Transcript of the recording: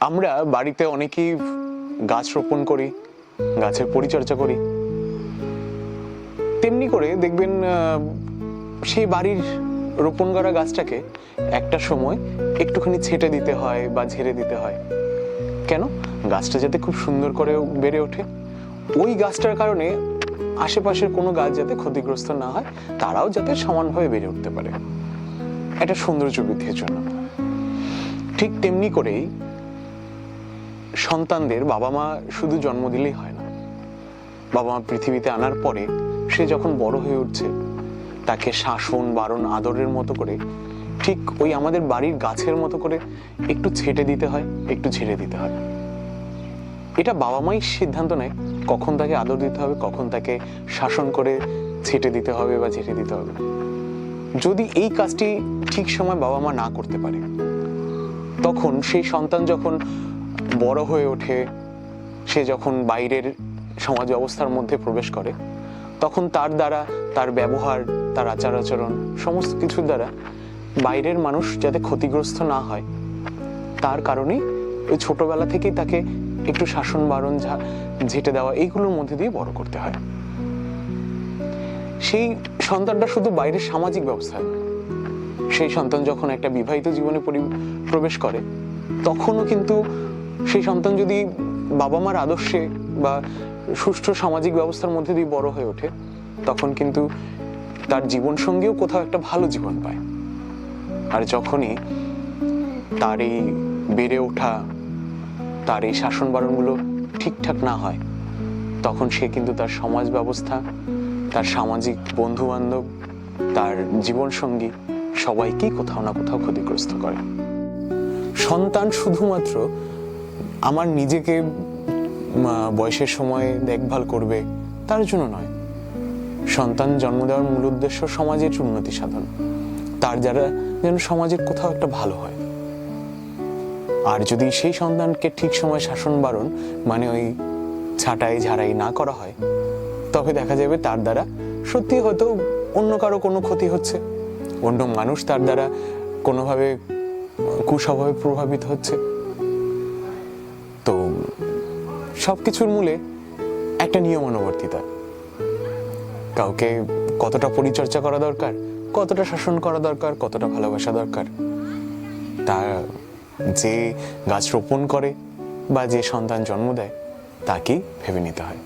আমরা বাড়িতে অনেকেই গাছ রোপণ করি, গাছের পরিচর্যা করি। তেমনি করে দেখবেন সেই বাড়ির রোপণ করা গাছটাকে একটা সময় একটুখানি ছেটে দিতে হয় বা ঝেড়ে দিতে হয়। কেন? গাছটা যাতে খুব সুন্দর করে বেড়ে ওঠে, ওই গাছটার কারণে আশেপাশের কোনো গাছ যাতে ক্ষতিগ্রস্ত না হয়, তারাও যাতে সমানভাবে বেড়ে উঠতে পারে, একটা সৌন্দর্য বৃদ্ধির জন্য। ঠিক তেমনি করেই সন্তানদের বাবা মা শুধু জন্ম দিলেই হয় না। বাবা মা পৃথিবীতে আনার পরে সে যখন বড় হয়ে উঠছে, তাকে শাসন বারণ আদরের মতো করে ঠিক ওই আমাদের বাড়ির গাছের মতো করে একটু ছেটে দিতে হয়, একটু ঝেড়ে দিতে হয়। এটা বাবা মাই সিদ্ধান্ত নেয় কখন তাকে আদর দিতে হবে, কখন তাকে শাসন করে ছেটে দিতে হবে বা ঝেড়ে দিতে হবে। যদি এই কাজটি ঠিক সময় বাবা মা না করতে পারে, তখন সেই সন্তান যখন বড় হয়ে ওঠে, সে যখন বাইরের সমাজ ব্যবস্থার মধ্যে প্রবেশ করে, তখন তার দ্বারা, তার ব্যবহার, তার আচার আচরণ, সমস্ত কিছুর দ্বারা বাইরের মানুষ যাতে ক্ষতিগ্রস্ত না হয়, তার কারণেই ওই ছোটবেলা থেকেই তাকে একটু শাসন বারণ ঝেঁটে দেওয়া, এইগুলোর মধ্যে দিয়ে বড় করতে হয়। সেই সন্তানটা শুধু বাইরের সামাজিক ব্যবস্থায় নয়, সেই সন্তান যখন একটা বিবাহিত জীবনে প্রবেশ করে, তখনও কিন্তু সেই সন্তান যদি বাবা মার আদর্শে বা সুষ্ঠু সামাজিক ব্যবস্থার মধ্যে দিয়ে বড় হয়ে ওঠে, তখন কিন্তু তার জীবন সঙ্গীও কোথাও একটা ভালো জীবন পায়। আর যখনই তার এই বেড়ে ওঠা, তার এই শাসন বারণগুলো ঠিকঠাক না হয়, তখন সে কিন্তু তার সমাজ ব্যবস্থা, তার সামাজিক বন্ধু বান্ধব, তার জীবন সঙ্গী সবাইকেই কোথাও না কোথাও ক্ষতিগ্রস্ত করে। সন্তান শুধুমাত্র আমার নিজেকে বয়সের সময় দেখভাল করবে তার জন্য নয়। সন্তান জন্ম দেওয়ার মূল উদ্দেশ্য সমাজের উন্নতি সাধন, তার দ্বারা যেন সমাজের কোথাও একটা ভালো হয়। আর যদি সেই সন্তানকে ঠিক সময় শাসন বারণ মানে ওই ছাঁটাই ঝাড়াই না করা হয়, তবে দেখা যাবে তার দ্বারা সত্যি হয়তো অন্য কারো কোনো ক্ষতি হচ্ছে, অন্য মানুষ তার দ্বারা কোনোভাবে কুস্বভাবে প্রভাবিত হচ্ছে। তো সবকিছুর মূলে একটা নিয়মানুবর্তিতা। কাউকে কতটা পরিচর্যা করা দরকার, কতটা শাসন করা দরকার, কতটা ভালোবাসা দরকার, তা যে গাছ রোপণ করে বা যে সন্তান জন্ম দেয় তাকেই ভেবে নিতে হয়।